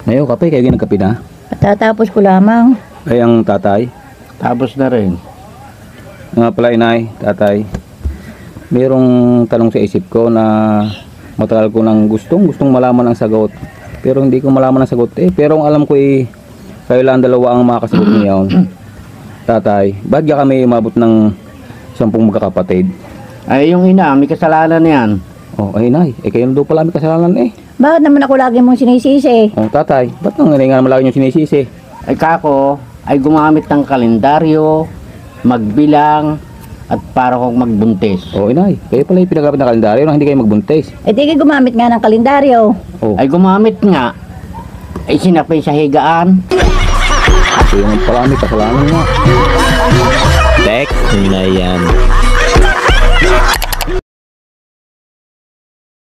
Ngayon, kape, kayo ginagkape na. Tatapos ko lamang. Ay, ang tatay. Tapos na rin. Nga pala, inay, tatay. Mayroong tanong sa isip ko na matagal ko nang gustong malaman ang sagot. Pero hindi ko malaman ang sagot. Pero ang alam ko kayo lang dalawa ang makakasagot niyon. Tatay, ba't ka kami umabot ng 10 magkakapatid? Ay, yung ina, may kasalanan yan. Oh, ay inay, kayo na daw pala may kasalanan Bakit naman ako lagi mong sinisisi? Oh, tatay, ba't nang nga naman lagi yung sinisisi? Ay, kako, ay gumamit ng kalendaryo, magbilang, at para kong magbuntis. Oh, inay, kayo pala yung pinagamit na kalendaryo na hindi kayo magbuntis. Di ka gumamit nga ng kalendaryo. Oh, Ay, gumamit nga. Ay, sinapay sa higaan. kayo naman pala may kasalanan nga.